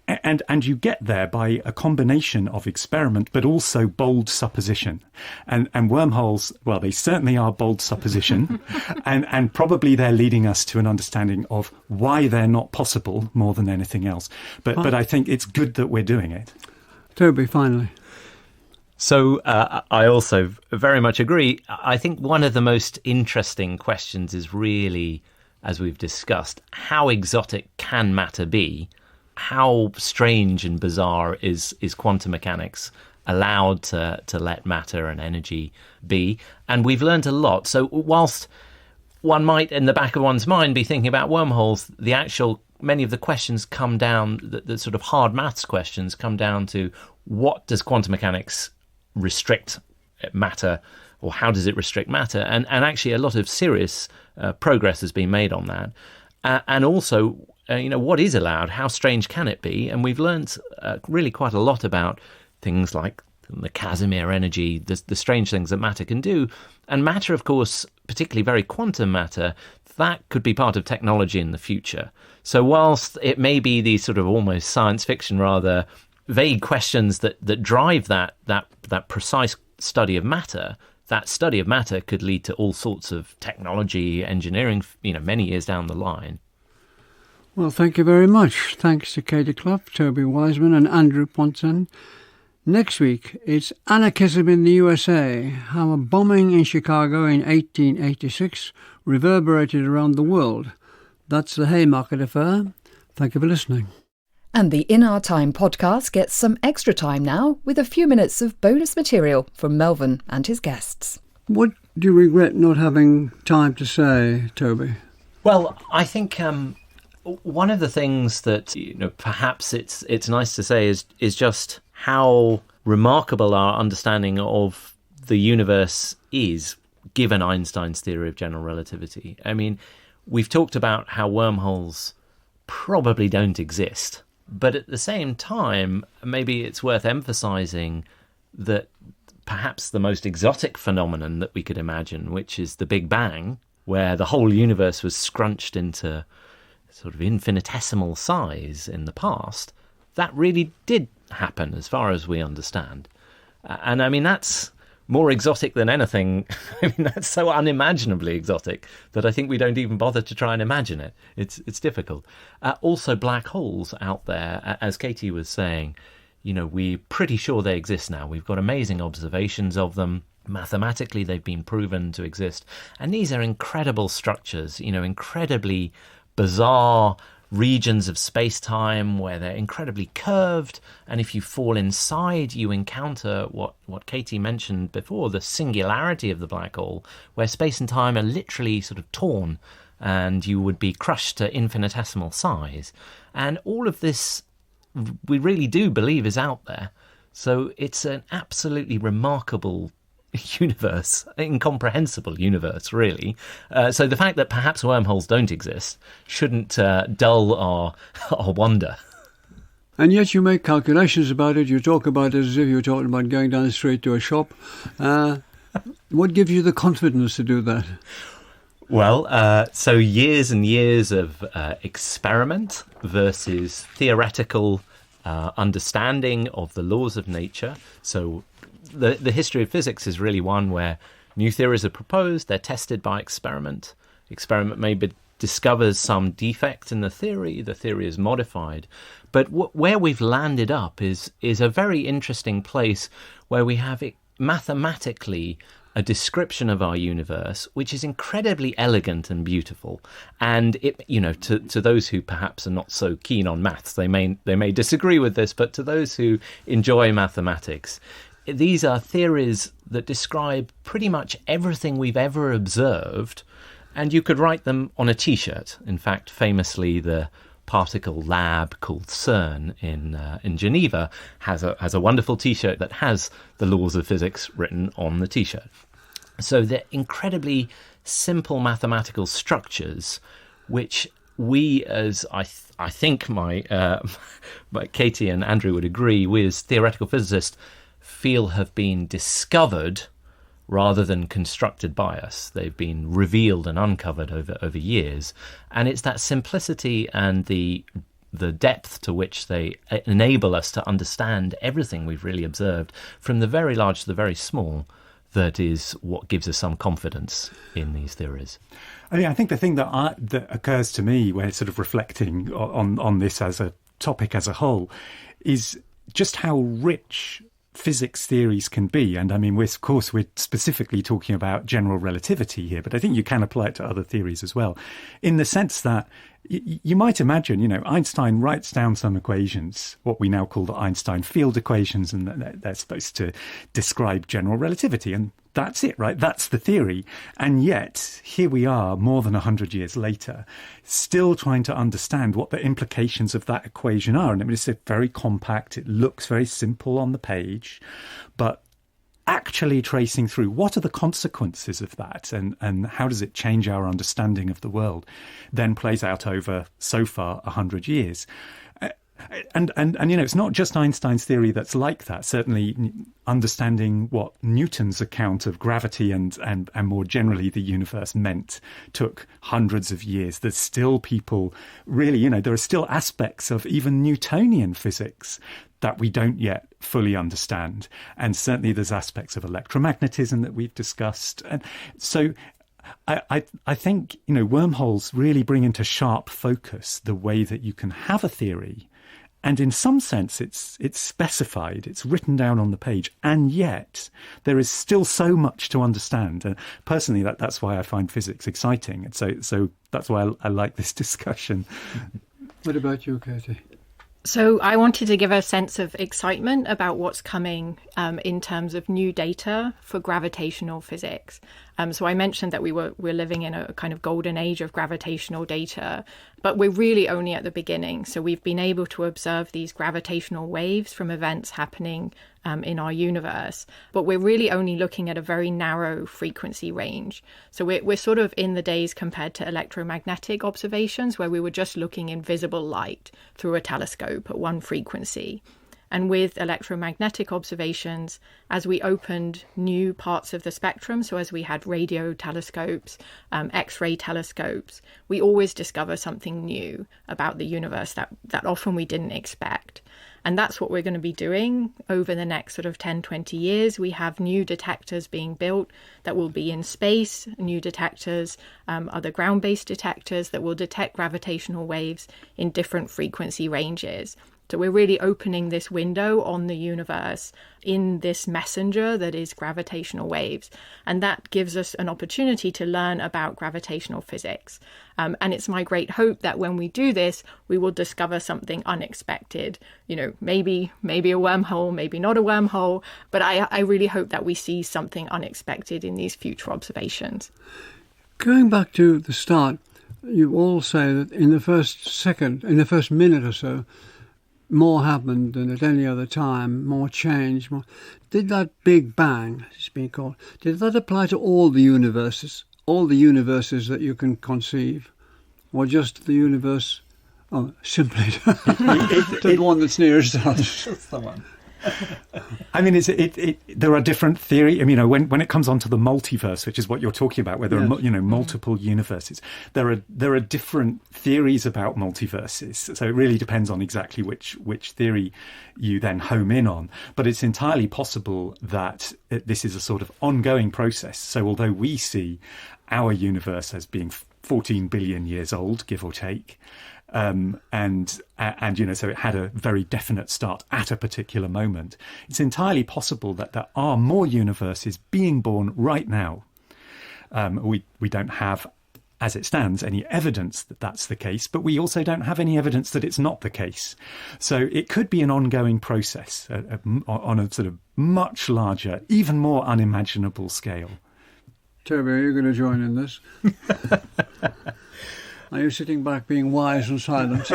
And you get there by a combination of experiment, but also bold supposition. And wormholes, well, they certainly are bold supposition. and probably they're leading us to an understanding of why they're not possible more than anything else. But I think it's good that we're doing it. Toby, finally. So I also very much agree. I think one of the most interesting questions is really, as we've discussed, how exotic can matter be? How strange and bizarre is quantum mechanics allowed to let matter and energy be? And we've learned a lot. So whilst one might, in the back of one's mind, be thinking about wormholes, many of the questions come down, the sort of hard maths questions come down to what does quantum mechanics restrict matter, or how does it restrict matter? And actually a lot of serious progress has been made on that. And also, what is allowed? How strange can it be? And we've learned really quite a lot about things like the Casimir energy, the strange things that matter can do. And matter, of course, particularly very quantum matter, that could be part of technology in the future. So whilst it may be these sort of almost science fiction, rather vague questions that drive that precise study of matter, that study of matter could lead to all sorts of technology, engineering, many years down the line. Well, thank you very much. Thanks to Katie Clough, Toby Wiseman and Andrew Ponton. Next week, it's anarchism in the USA, how a bombing in Chicago in 1886 reverberated around the world. That's the Haymarket Affair. Thank you for listening. And the In Our Time podcast gets some extra time now with a few minutes of bonus material from Melvin and his guests. What do you regret not having time to say, Toby? Well, I think one of the things that perhaps it's nice to say is just how remarkable our understanding of the universe is, given Einstein's theory of general relativity. I mean, we've talked about how wormholes probably don't exist, but at the same time, maybe it's worth emphasizing that perhaps the most exotic phenomenon that we could imagine, which is the Big Bang, where the whole universe was scrunched into sort of infinitesimal size in the past, that really did happen as far as we understand. And I mean, that's more exotic than anything. I mean, that's so unimaginably exotic that I think we don't even bother to try and imagine it. It's difficult. Also, black holes out there, as Katie was saying, we're pretty sure they exist now. We've got amazing observations of them. Mathematically, they've been proven to exist. And these are incredible structures, incredibly bizarre regions of space-time where they're incredibly curved, and if you fall inside, you encounter what Katie mentioned before, the singularity of the black hole, where space and time are literally sort of torn, and you would be crushed to infinitesimal size. And all of this we really do believe is out there. So it's an absolutely remarkable universe, incomprehensible universe, really. So the fact that perhaps wormholes don't exist shouldn't dull our wonder. And yet you make calculations about it. You talk about it as if you were talking about going down the street to a shop. What gives you the confidence to do that? Well, so years and years of experiment versus theoretical understanding of the laws of nature. So the history of physics is really one where new theories are proposed, they're tested by experiment. Experiment maybe discovers some defect in the theory is modified. But where we've landed up is a very interesting place where we have it mathematically a description of our universe which is incredibly elegant and beautiful. And it, to those who perhaps are not so keen on maths, they may disagree with this, but to those who enjoy mathematics, these are theories that describe pretty much everything we've ever observed, and you could write them on a T-shirt. In fact, famously, the particle lab called CERN in Geneva has a wonderful T-shirt that has the laws of physics written on the T-shirt. So they're incredibly simple mathematical structures, which we, as I think my Katie and Andrew would agree, we as theoretical physicists feel have been discovered rather than constructed by us. They've been revealed and uncovered over years. And it's that simplicity and the depth to which they enable us to understand everything we've really observed, from the very large to the very small, that is what gives us some confidence in these theories. I think the thing that occurs to me when sort of reflecting on this as a topic as a whole is just how rich physics theories can be. And I mean, we're specifically talking about general relativity here, but I think you can apply it to other theories as well, in the sense that you might imagine, Einstein writes down some equations, what we now call the Einstein field equations, and they're supposed to describe general relativity. And that's it, right? That's the theory. And yet, here we are more than 100 years later, still trying to understand what the implications of that equation are. And I mean, it's very compact. It looks very simple on the page, but actually tracing through what are the consequences of that and how does it change our understanding of the world then plays out over so far 100 years. And it's not just Einstein's theory that's like that. Certainly understanding what Newton's account of gravity and more generally the universe meant took hundreds of years. There's still people really, there are still aspects of even Newtonian physics that we don't yet fully understand. And certainly there's aspects of electromagnetism that we've discussed. And so I think, wormholes really bring into sharp focus the way that you can have a theory. And in some sense, it's specified, it's written down on the page, and yet there is still so much to understand. And personally, that's why I find physics exciting. And so that's why I like this discussion. What about you, Katie? So I wanted to give a sense of excitement about what's coming in terms of new data for gravitational physics. So I mentioned that we're living in a kind of golden age of gravitational data, but we're really only at the beginning. So we've been able to observe these gravitational waves from events happening in our universe, but we're really only looking at a very narrow frequency range. So we're sort of in the days compared to electromagnetic observations, where we were just looking in visible light through a telescope at one frequency. And with electromagnetic observations, as we opened new parts of the spectrum, so as we had radio telescopes, X-ray telescopes, we always discover something new about the universe that often we didn't expect. And that's what we're going to be doing over the next sort of 10, 20 years. We have new detectors being built that will be in space, new detectors, other ground-based detectors that will detect gravitational waves in different frequency ranges. So we're really opening this window on the universe in this messenger that is gravitational waves. And that gives us an opportunity to learn about gravitational physics. And it's my great hope that when we do this, we will discover something unexpected. Maybe a wormhole, maybe not a wormhole. But I really hope that we see something unexpected in these future observations. Going back to the start, you all say that in the first minute or so, more happened than at any other time, more change. Did that Big Bang, as it's been called, did that apply to all the universes that you can conceive, or just the universe? Oh, simply the one that's nearest us. That's the one. I mean, there are different theories. I mean, when it comes onto the multiverse, which is what you're talking about, where there are multiple universes, there are different theories about multiverses. So it really depends on exactly which theory you then home in on. But it's entirely possible that this is a sort of ongoing process. So although we see our universe as being 14 billion years old, give or take, so it had a very definite start at a particular moment. It's entirely possible that there are more universes being born right now. We don't have, as it stands, any evidence that that's the case, but we also don't have any evidence that it's not the case. So it could be an ongoing process on a sort of much larger, even more unimaginable scale. Toby, are you going to join in this? Are you sitting back being wise and silent?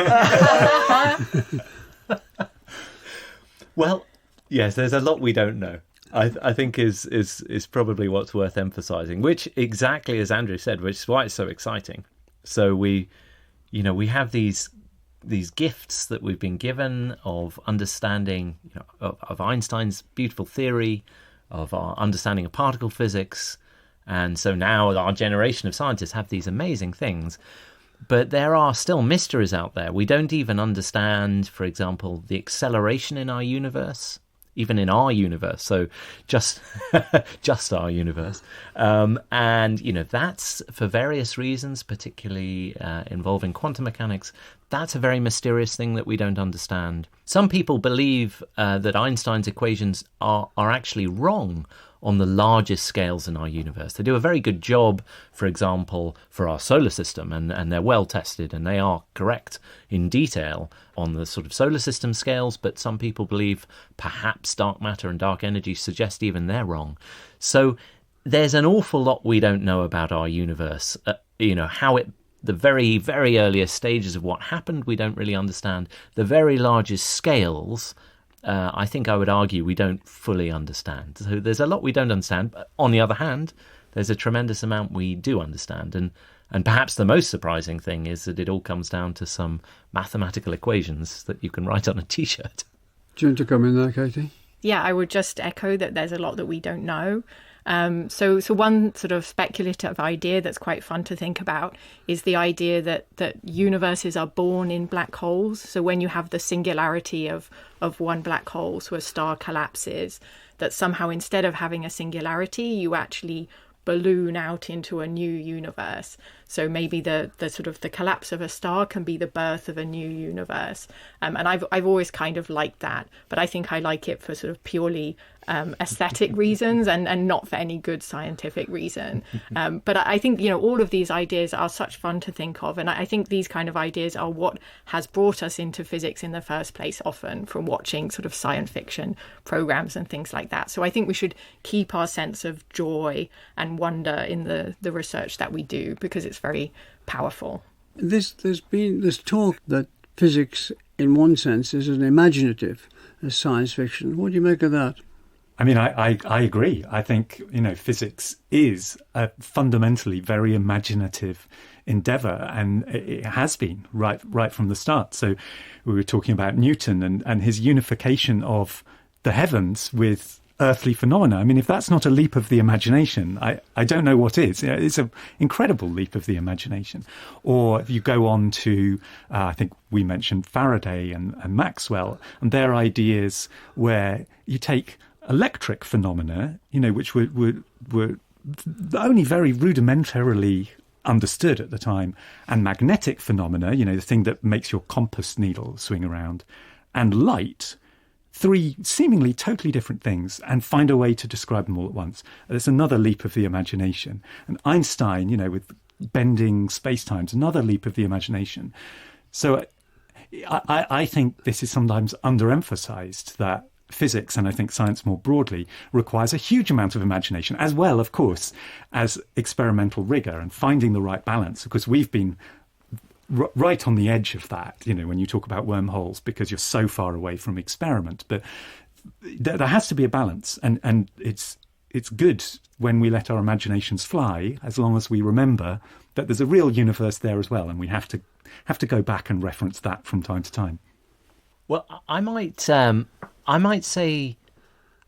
Well, yes, there's a lot we don't know. I think is probably what's worth emphasising, which exactly as Andrew said, which is why it's so exciting. So we have these gifts that we've been given of understanding of Einstein's beautiful theory, of our understanding of particle physics, and so now our generation of scientists have these amazing things. But there are still mysteries out there. We don't even understand, for example, the acceleration in our universe, even in our universe. So just our universe. And, that's for various reasons, particularly involving quantum mechanics. That's a very mysterious thing that we don't understand. Some people believe that Einstein's equations are actually wrong on the largest scales in our universe. They do a very good job, for example, for our solar system, and they're well tested, and they are correct in detail on the sort of solar system scales, but some people believe perhaps dark matter and dark energy suggest even they're wrong. So there's an awful lot we don't know about our universe. The very, very earliest stages of what happened, we don't really understand. The very largest scales, I think I would argue we don't fully understand. So there's a lot we don't understand. But on the other hand, there's a tremendous amount we do understand. And perhaps the most surprising thing is that it all comes down to some mathematical equations that you can write on a T-shirt. Do you want to come in there, Katie? Yeah, I would just echo that there's a lot that we don't know. So one sort of speculative idea that's quite fun to think about is the idea that universes are born in black holes. So when you have the singularity of one black hole, so a star collapses, that somehow instead of having a singularity, you actually balloon out into a new universe. So maybe the sort of the collapse of a star can be the birth of a new universe. And I've always kind of liked that, but I think I like it for sort of purely aesthetic reasons and not for any good scientific reason. But I think, all of these ideas are such fun to think of. And I think these kind of ideas are what has brought us into physics in the first place, often from watching sort of science fiction programs and things like that. So I think we should keep our sense of joy and wonder in the research that we do, because it's very powerful. There's been this talk that physics, in one sense, is as imaginative as science fiction. What do you make of that? I mean, I agree. I think, physics is a fundamentally very imaginative endeavour, and it has been right from the start. So we were talking about Newton and his unification of the heavens with earthly phenomena. I mean, if that's not a leap of the imagination, I don't know what is. It's an incredible leap of the imagination. Or if you go on to, I think we mentioned Faraday and Maxwell, and their ideas where you take electric phenomena, which were only very rudimentarily understood at the time, and magnetic phenomena, the thing that makes your compass needle swing around, and light, three seemingly totally different things, and find a way to describe them all at once. There's another leap of the imagination. And Einstein, with bending space-times, another leap of the imagination. So I think this is sometimes underemphasized, that physics, and I think science more broadly, requires a huge amount of imagination, as well, of course, as experimental rigour and finding the right balance. Because we've been right on the edge of that, when you talk about wormholes, because you're so far away from experiment. But there has to be a balance, and it's good when we let our imaginations fly, as long as we remember that there's a real universe there as well, and we have to go back and reference that from time to time. Well, I might say,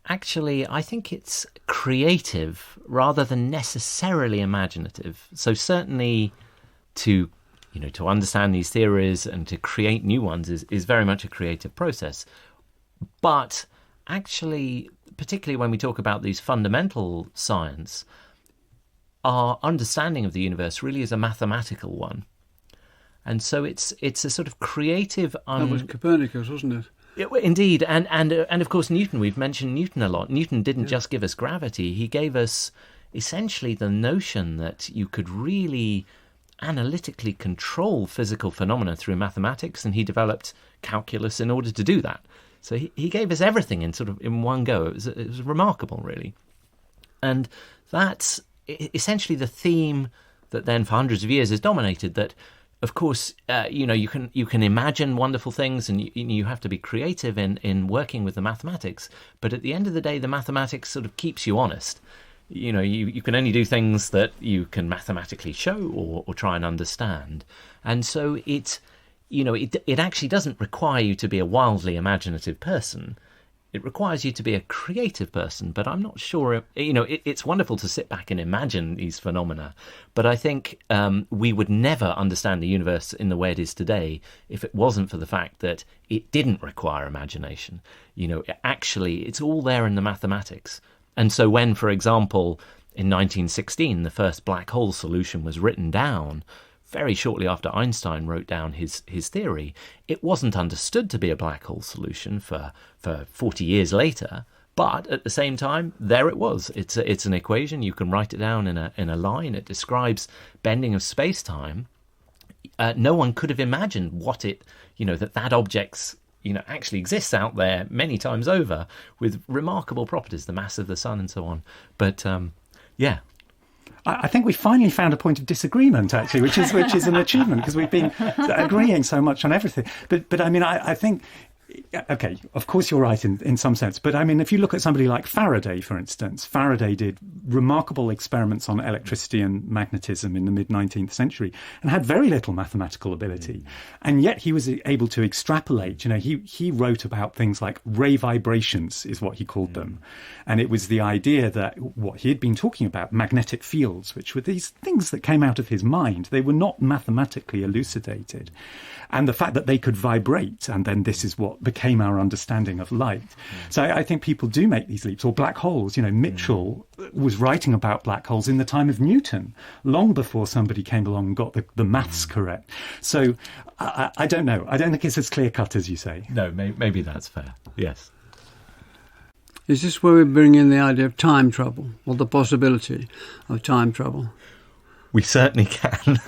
actually, I think it's creative rather than necessarily imaginative. So certainly to understand these theories and to create new ones is very much a creative process. But actually, particularly when we talk about these fundamental science, our understanding of the universe really is a mathematical one. And so it's a sort of creative... That was Copernicus, wasn't it? Indeed, and of course Newton. We've mentioned Newton a lot. Newton didn't just give us gravity. He gave us essentially the notion that you could really analytically control physical phenomena through mathematics, and he developed calculus in order to do that. So he gave us everything in one go. It was remarkable, really. And that's essentially the theme that then for hundreds of years has dominated, that of course, you can imagine wonderful things, and you have to be creative in working with the mathematics. But at the end of the day, the mathematics sort of keeps you honest. You can only do things that you can mathematically show or try and understand. And so it actually doesn't require you to be a wildly imaginative person. It requires you to be a creative person, but I'm not sure, it's wonderful to sit back and imagine these phenomena, but I think we would never understand the universe in the way it is today if it wasn't for the fact that it didn't require imagination. Actually, it's all there in the mathematics. And so when, for example, in 1916, the first black hole solution was written down, very shortly after Einstein wrote down his theory, it wasn't understood to be a black hole solution for 40 years later. But at the same time, there it was. It's an equation. You can write it down in a line. It describes bending of space-time. No one could have imagined that object's actually exists out there many times over with remarkable properties, the mass of the sun and so on. But yeah. I think we finally found a point of disagreement, actually, which is an achievement, because we've been agreeing so much on everything. But I mean, I think, okay, of course you're right in some sense. But I mean, if you look at somebody like Faraday, for instance, Faraday did remarkable experiments on electricity and magnetism in the mid-19th century and had very little mathematical ability. And yet he was able to extrapolate. He wrote about things like ray vibrations, is what he called them. And it was the idea that what he had been talking about, magnetic fields, which were these things that came out of his mind. They were not mathematically elucidated. And the fact that they could vibrate, and then this is what became our understanding of light. So I think people do make these leaps. Or black holes. Mitchell was writing about black holes in the time of Newton, long before somebody came along and got the maths correct. So I don't know. I don't think it's as clear-cut as you say. No, maybe that's fair. Yes. Is this where we bring in the idea of time travel, or the possibility of time travel? We certainly can.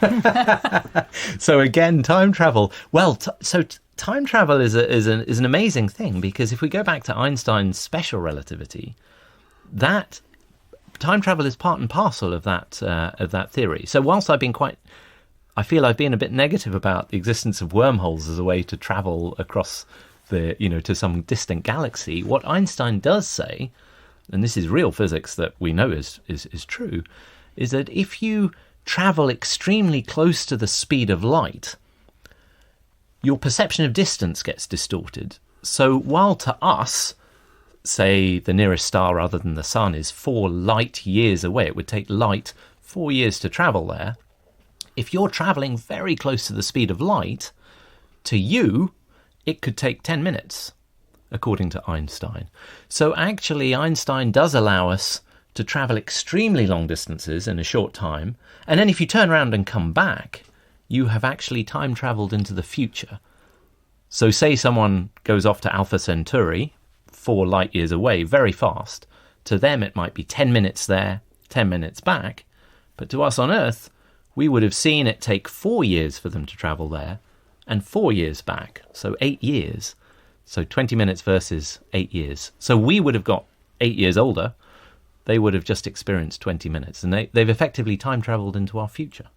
So again, time travel. Well, time travel is an amazing thing, because if we go back to Einstein's special relativity, that time travel is part and parcel of that theory. So whilst I feel I've been a bit negative about the existence of wormholes as a way to travel across to some distant galaxy, what Einstein does say, and this is real physics that we know is true, is that if you travel extremely close to the speed of light, your perception of distance gets distorted. So while to us, say the nearest star rather than the sun is 4 light years away, it would take light 4 years to travel there. If you're travelling very close to the speed of light, to you, it could take 10 minutes, according to Einstein. So actually, Einstein does allow us to travel extremely long distances in a short time, and then if you turn around and come back, you have actually time travelled into the future. So say someone goes off to Alpha Centauri, 4 light years away, very fast. To them it might be 10 minutes there, 10 minutes back, but to us on Earth, we would have seen it take 4 years for them to travel there, and 4 years back, so 8 years. So 20 minutes versus 8 years. So we would have got 8 years older. They would have just experienced 20 minutes. And they've effectively time travelled into our future.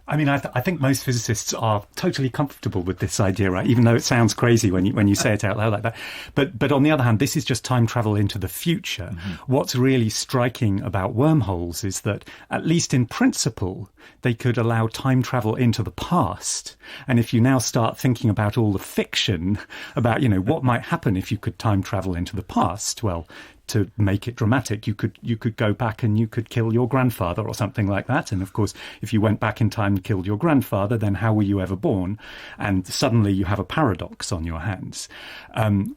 I mean, I think most physicists are totally comfortable with this idea, right? Even though it sounds crazy when you say it out loud like that. But on the other hand, this is just time travel into the future. Mm-hmm. What's really striking about wormholes is that, at least in principle, they could allow time travel into the past. And if you now start thinking about all the fiction about, what might happen if you could time travel into the past, well, to make it dramatic, you could go back and you could kill your grandfather or something like that. And of course, if you went back in time and killed your grandfather, then how were you ever born? And suddenly you have a paradox on your hands.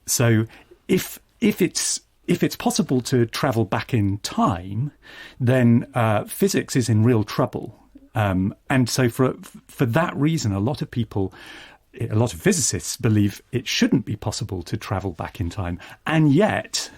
So if it's possible to travel back in time, then physics is in real trouble. And so for that reason, a lot of physicists believe it shouldn't be possible to travel back in time. And yet,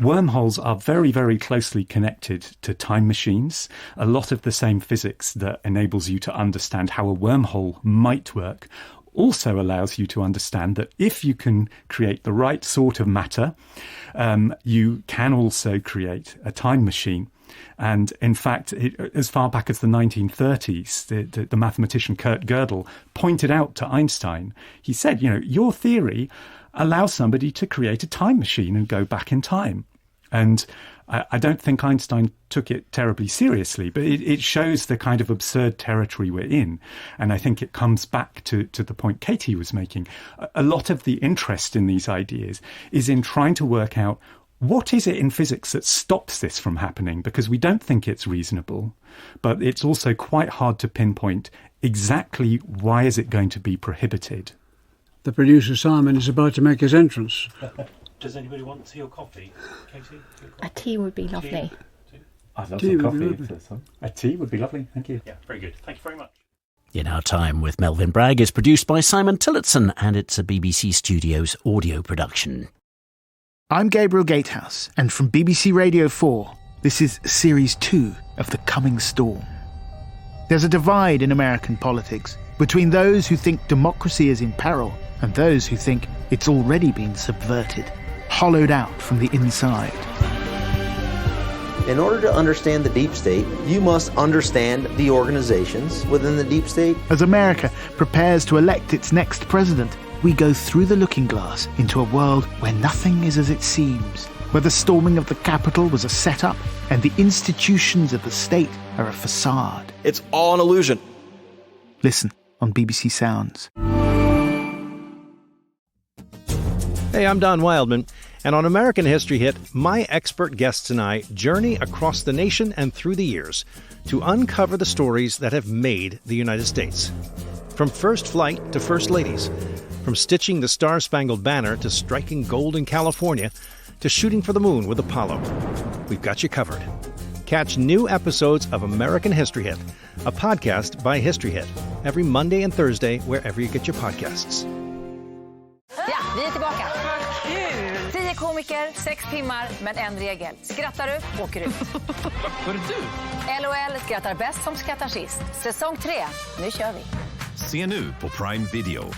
wormholes are very, very closely connected to time machines. A lot of the same physics that enables you to understand how a wormhole might work also allows you to understand that if you can create the right sort of matter, you can also create a time machine. And in fact, as far back as the 1930s, the mathematician Kurt Gödel pointed out to Einstein, he said, your theory allows somebody to create a time machine and go back in time. And I don't think Einstein took it terribly seriously, but it shows the kind of absurd territory we're in. And I think it comes back to the point Katie was making. A lot of the interest in these ideas is in trying to work out what is it in physics that stops this from happening? Because we don't think it's reasonable, but it's also quite hard to pinpoint exactly why is it going to be prohibited. The producer, Simon, is about to make his entrance. Does anybody want tea or coffee? Katie? A tea would be lovely. I'd love some coffee. A tea would be lovely, thank you. Yeah, very good. Thank you very much. In Our Time with Melvyn Bragg is produced by Simon Tillotson, and it's a BBC Studios audio production. I'm Gabriel Gatehouse, and from BBC Radio 4, this is Series 2 of The Coming Storm. There's a divide in American politics between those who think democracy is in peril and those who think it's already been subverted, hollowed out from the inside. In order to understand the deep state, you must understand the organizations within the deep state. As America prepares to elect its next president, we go through the looking glass into a world where nothing is as it seems, where the storming of the Capitol was a setup and the institutions of the state are a facade. It's all an illusion. Listen on BBC Sounds. Hey, I'm Don Wildman, and on American History Hit, my expert guests and I journey across the nation and through the years to uncover the stories that have made the United States. From first flight to first ladies, from stitching the Star-Spangled Banner to striking gold in California to shooting for the moon with Apollo. We've got you covered. Catch new episodes of American History Hit, a podcast by History Hit, every Monday and Thursday wherever you get your podcasts. Ja, vi är tillbaka. 10 komiker, 6 timmar, men en regel. Skrattar du, åker ut. Var det du? LOL skrattar bäst som skrattar sist. Säsong 3, nu kör vi. Se nu på Prime Video.